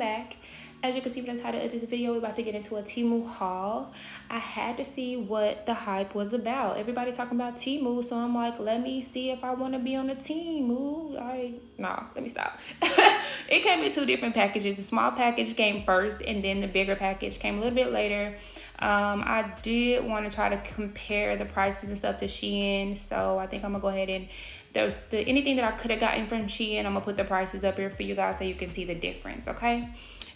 back. As you can see from the title of this video, we're about to get into a Temu haul. I had to see what the hype was about. Everybody talking about Temu, so I'm like, let me see if I want to be on the Temu. No, let me stop. It came in two different packages. The small package came first, and then the bigger package came a little bit later. I did want to try to compare the prices and stuff to Shein, so I think I'm gonna go ahead and anything that I could have gotten from Shein, I'm gonna put the prices up here for you guys so you can see the difference. Okay,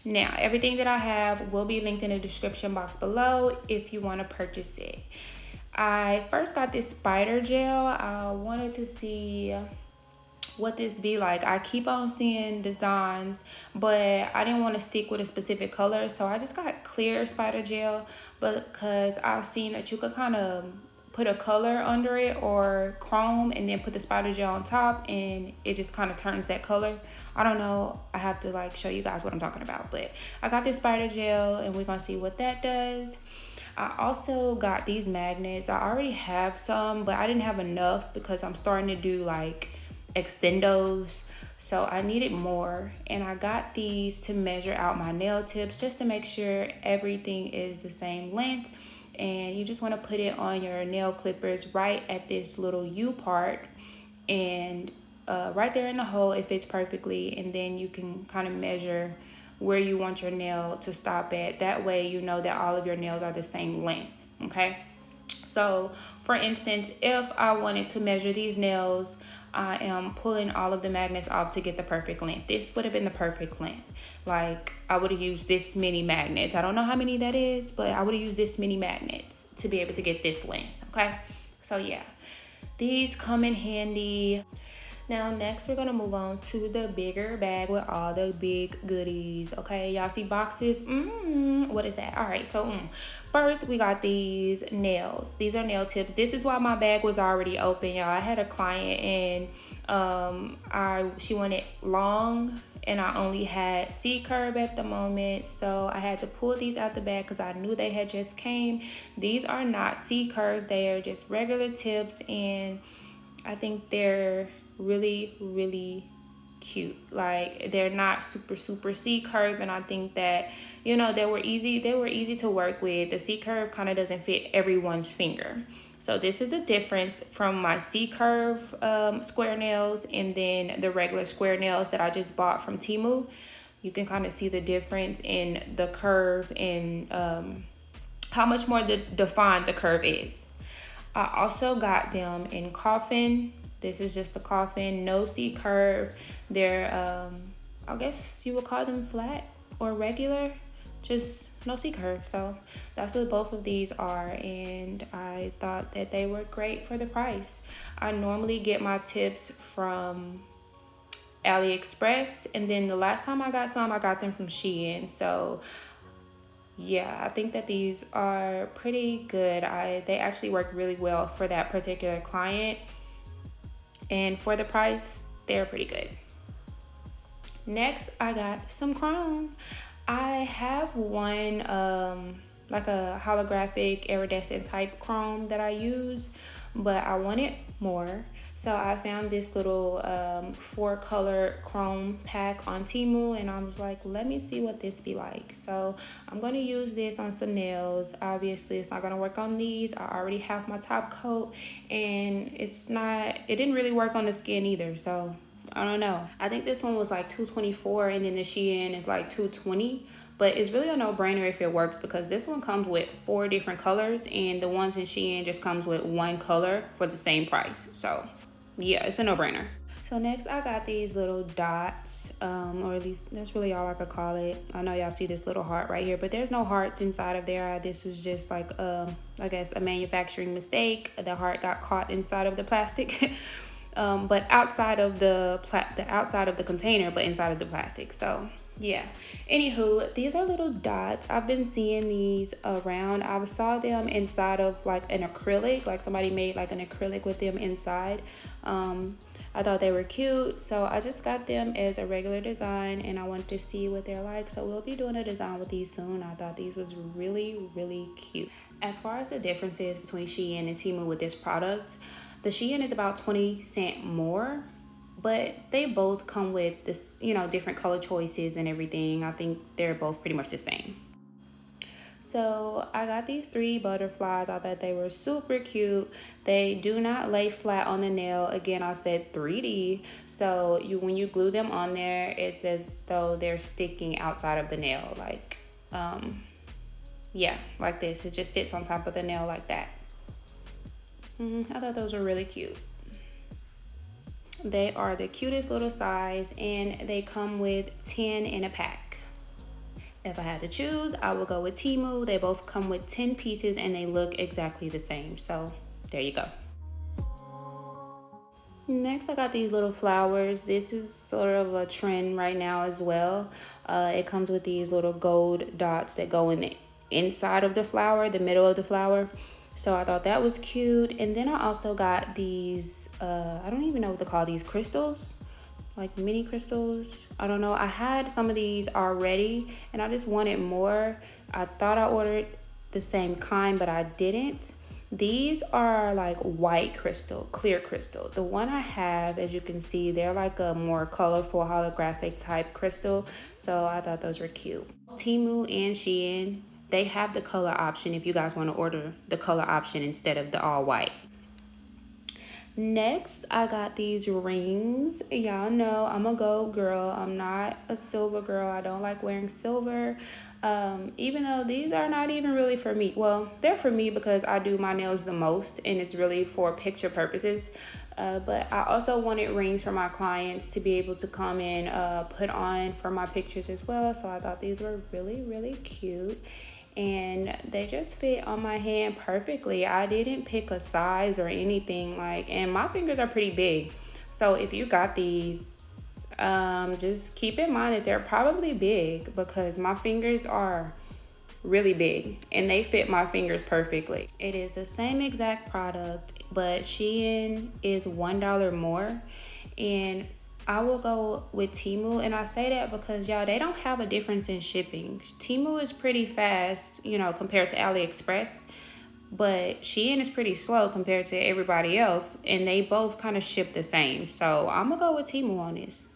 now everything that I have will be linked in the description box below if you want to purchase it. I first got this spider gel. I wanted to see what this be like. I keep on seeing designs, but I didn't want to stick with a specific color, so I just got clear spider gel because I've seen that you could kind of put a color under it or chrome and then put the spider gel on top and it just kind of turns that color. I don't know, I have to like show you guys what I'm talking about, but I got this spider gel and we're gonna see what that does. I also got these magnets. I already have some, but I didn't have enough because I'm starting to do like extendos, so I needed more, and I got these to measure out my nail tips just to make sure everything is the same length. And you just want to put it on your nail clippers right at this little U part, and right there in the hole it fits perfectly, and then you can kind of measure where you want your nail to stop at. That way you know that all of your nails are the same length. Okay, so for instance, if I wanted to measure these nails, I am pulling all of the magnets off to get the perfect length. This would have been the perfect length. Like, I would have used this many magnets. I don't know how many that is, but I would have used this many magnets to be able to get this length. Okay, so yeah, these come in handy. Now next we're gonna move on to the bigger bag with all the big goodies. Okay, y'all see boxes? What is that? All right, so first we got these nails. These are nail tips. This is why my bag was already open, y'all. I had a client and she wanted long, and I only had C curve at the moment, so I had to pull these out the bag because I knew they had just came. These are not C curve, they are just regular tips, and I think they're really cute. Like, they're not super C curve, and I think that, you know, they were easy to work with. The C curve kind of doesn't fit everyone's finger, so this is the difference from my C curve square nails and then the regular square nails that I just bought from Temu. You can kind of see the difference in the curve and how much more defined the curve is. I also got them in coffin. This is just the coffin, no C curve. They're I guess you would call them flat or regular, just no C curve. So that's what both of these are, and I thought that they were great for the price. I normally get my tips from AliExpress, and then the last time I got some, I got them from Shein. So yeah, I think that these are pretty good. They actually work really well for that particular client, and for the price, they're pretty good. Next, I got some chrome. I have one like a holographic iridescent type chrome that I use, but I wanted more. So I found this little 4-color chrome pack on Temu, and I was like, let me see what this be like. So I'm going to use this on some nails. Obviously, it's not going to work on these. I already have my top coat, and it didn't really work on the skin either. So I don't know. I think this one was like $224, and then the Shein is like $220. But it's really a no-brainer if it works, because this one comes with 4 different colors, and the ones in Shein just comes with 1 color for the same price. So yeah, it's a no-brainer. So next I got these little dots, or at least that's really all I could call it. I know y'all see this little heart right here, but there's no hearts inside of there. This was just like I guess a manufacturing mistake. The heart got caught inside of the plastic. But outside of the outside of the container, but inside of the plastic. So yeah, anywho, these are little dots. I've been seeing these around. I saw them inside of like an acrylic, like somebody made like an acrylic with them inside. I thought they were cute, so I just got them as a regular design, and I wanted to see what they're like. So we'll be doing a design with these soon. I thought these was really cute. As far as the differences between Shein and Temu with this product, the Shein is about 20 cents more, but they both come with this, different color choices and everything. I think they're both pretty much the same. So I got these 3D butterflies. I thought they were super cute. They do not lay flat on the nail. Again, I said 3D. So when you glue them on there, it's as though they're sticking outside of the nail. Like, yeah, like this. It just sits on top of the nail like that. I thought those were really cute. They are the cutest little size, and they come with 10 in a pack. If I had to choose, I would go with Temu. They both come with 10 pieces and they look exactly the same. So there you go. Next, I got these little flowers. This is sort of a trend right now as well. It comes with these little gold dots that go in the inside of the flower, the middle of the flower. So I thought that was cute. And then I also got these, I don't even know what to call these, crystals. Like mini crystals. I don't know. I had some of these already and I just wanted more. I thought I ordered the same kind, but I didn't. These are like white crystal, clear crystal. The one I have, as you can see, they're like a more colorful holographic type crystal. So I thought those were cute. Temu and Shein, they have the color option if you guys want to order the color option instead of the all white. Next, I got these rings. Y'all know I'm a gold girl. I'm not a silver girl. I don't like wearing silver. Even though these are not even really for me. Well, they're for me because I do my nails the most and it's really for picture purposes. But I also wanted rings for my clients to be able to come and put on for my pictures as well. So I thought these were really, really cute. And they just fit on my hand perfectly. I didn't pick a size or anything and my fingers are pretty big. So if you got these, just keep in mind that they're probably big because my fingers are really big and they fit my fingers perfectly. It is the same exact product, but Shein is $1 more, and I will go with Temu, and I say that because y'all, they don't have a difference in shipping. Temu is pretty fast, compared to AliExpress, but Shein is pretty slow compared to everybody else, and they both kind of ship the same. So I'm gonna go with Temu on this.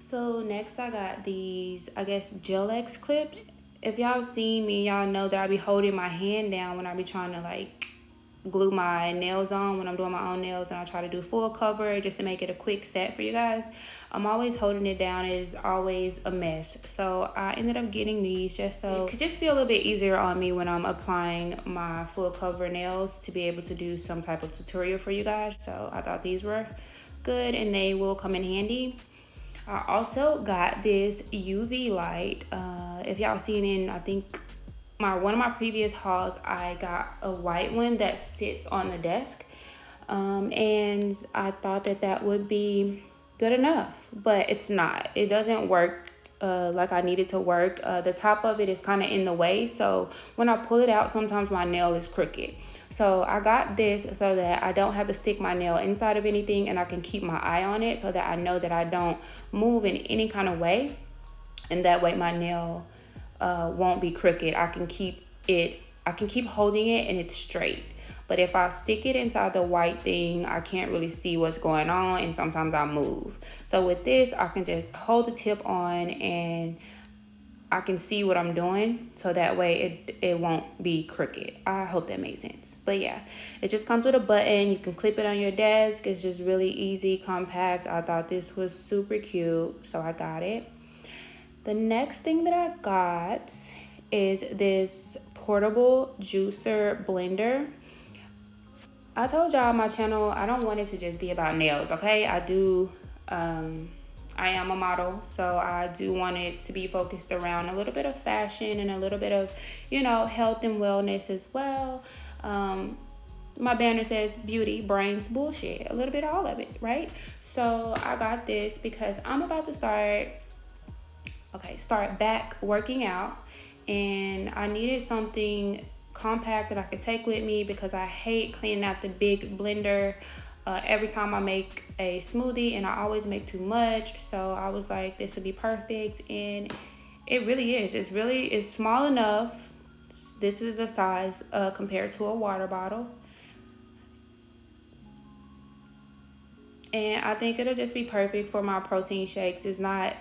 So next I got these, I guess, Gel X clips. If y'all seen me, y'all know that I be holding my hand down when I be trying to glue my nails on when I'm doing my own nails, and I try to do full cover just to make it a quick set for you guys. I'm always holding it down. It is always a mess. So I ended up getting these just so it could just be a little bit easier on me when I'm applying my full cover nails to be able to do some type of tutorial for you guys. So I thought these were good and they will come in handy. I also got this UV light. If y'all seen in, I think one of my previous hauls, I got a white one that sits on the desk, and I thought that would be good enough, but it's not. It doesn't work like I need it to work. The top of it is kind of in the way, so when I pull it out, sometimes my nail is crooked. So I got this so that I don't have to stick my nail inside of anything, and I can keep my eye on it so that I know that I don't move in any kind of way, and that way my nail won't be crooked. I can keep holding it and it's straight. But if I stick it inside the white thing, I can't really see what's going on, and sometimes I move. So with this, I can just hold the tip on and I can see what I'm doing, so that way it won't be crooked. I hope that makes sense. But yeah, it just comes with a button. You can clip it on your desk. It's just really easy, compact. I thought this was super cute, so I got it. The next thing that I got is this portable juicer blender. I told y'all on my channel, I don't want it to just be about nails, okay? I am a model, so I do want it to be focused around a little bit of fashion and a little bit of, health and wellness as well. My banner says beauty, brains, bullshit, a little bit of all of it, right? So I got this because I'm about to start back working out, and I needed something compact that I could take with me because I hate cleaning out the big blender every time I make a smoothie, and I always make too much. So I was like, this would be perfect, and it really is. It's small enough. This is a size compared to a water bottle. And I think it'll just be perfect for my protein shakes. It's not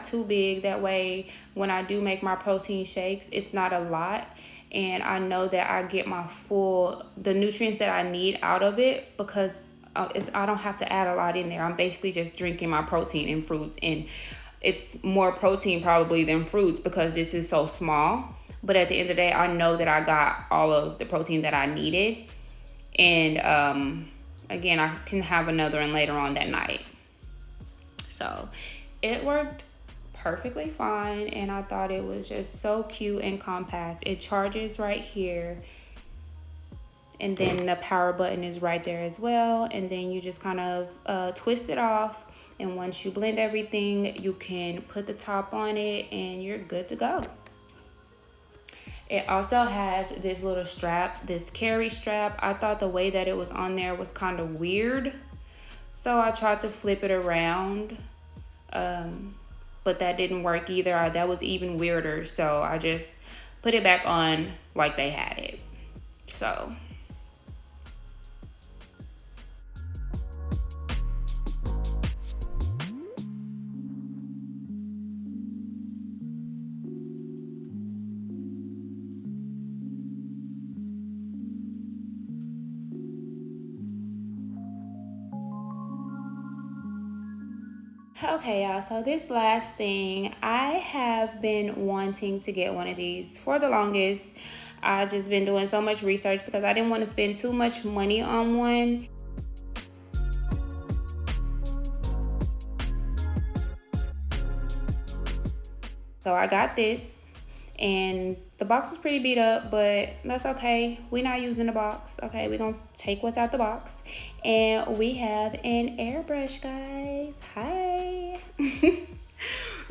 too big. That way when I do make my protein shakes, it's not a lot. And I know that I get the nutrients that I need out of it, because I don't have to add a lot in there. I'm basically just drinking my protein and fruits, and it's more protein probably than fruits because this is so small. But at the end of the day, I know that I got all of the protein that I needed. And again, I can have another one later on that night. So it worked perfectly fine, and I thought it was just so cute and compact. It charges right here, and then the power button is right there as well. And then you just kind of twist it off, and once you blend everything, you can put the top on it and you're good to go. It also has this little strap, this carry strap. I thought the way that it was on there was kind of weird, so I tried to flip it around, but that didn't work either. That was even weirder, so I just put it back on like they had it. So okay, y'all, so this last thing, I have been wanting to get one of these for the longest. I just been doing so much research because I didn't want to spend too much money on one. So I got this, and the box was pretty beat up, but that's okay. We're not using the box, okay? We're gonna take what's out the box. And we have an airbrush, guys. Hi.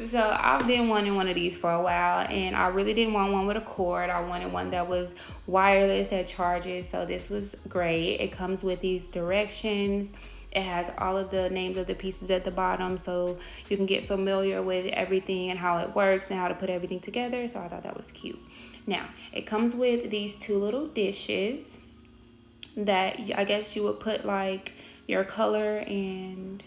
So I've been wanting one of these for a while, and I really didn't want one with a cord. I wanted one that was wireless, that charges. So this was great. It comes with these directions. It has all of the names of the pieces at the bottom, so you can get familiar with everything and how it works and how to put everything together. So I thought that was cute. Now, it comes with these two little dishes that I guess you would put like your color and,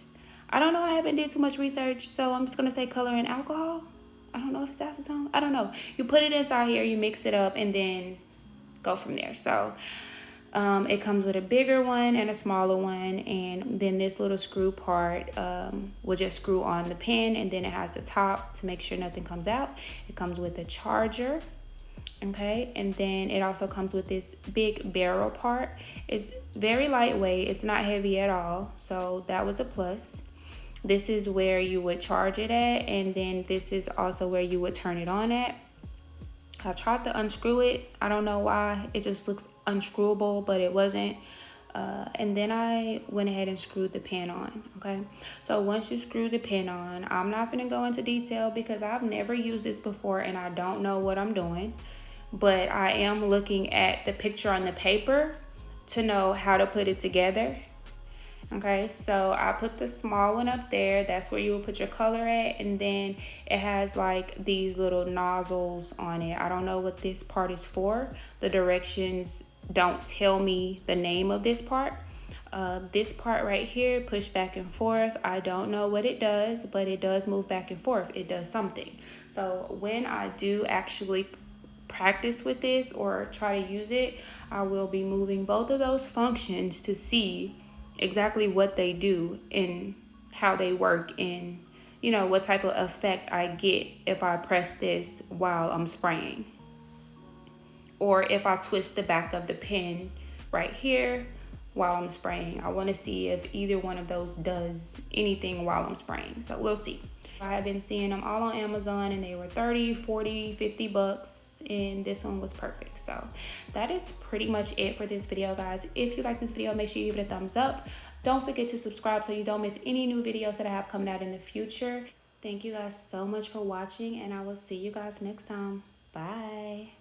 I don't know, I haven't did too much research, so I'm just gonna say color and alcohol. I don't know if it's acetone. I don't know. You put it inside here, you mix it up, and then go from there. So it comes with a bigger one and a smaller one, and then this little screw part will just screw on the pin, and then it has the top to make sure nothing comes out. It comes with a charger, okay, and then it also comes with this big barrel part. It's very lightweight. It's not heavy at all, so that was a plus. This is where you would charge it at, and then this is also where you would turn it on at. I tried to unscrew it. I don't know why. It just looks unscrewable, but it wasn't. And then I went ahead and screwed the pin on, okay? So once you screw the pin on, I'm not gonna go into detail because I've never used this before and I don't know what I'm doing. But I am looking at the picture on the paper to know how to put it together. Okay, so I put the small one up there. That's where you will put your color at, and then it has like these little nozzles on it. I don't know what this part is for. The directions don't tell me the name of this part. This part right here, push back and forth. I don't know what it does, but it does move back and forth. It does something. So when I do actually practice with this or try to use it, I will be moving both of those functions to see exactly what they do and how they work, and you know what type of effect I get if I press this while I'm spraying, or if I twist the back of the pen right here while I'm spraying. I want to see if either one of those does anything while I'm spraying, so we'll see. I have been seeing them all on Amazon, and they were 30, 40, 50 bucks, and this one was perfect. So that is pretty much it for this video, guys. If you like this video, make sure you give it a thumbs up. Don't forget to subscribe so you don't miss any new videos that I have coming out in the future. Thank you guys so much for watching, and I will see you guys next time. Bye.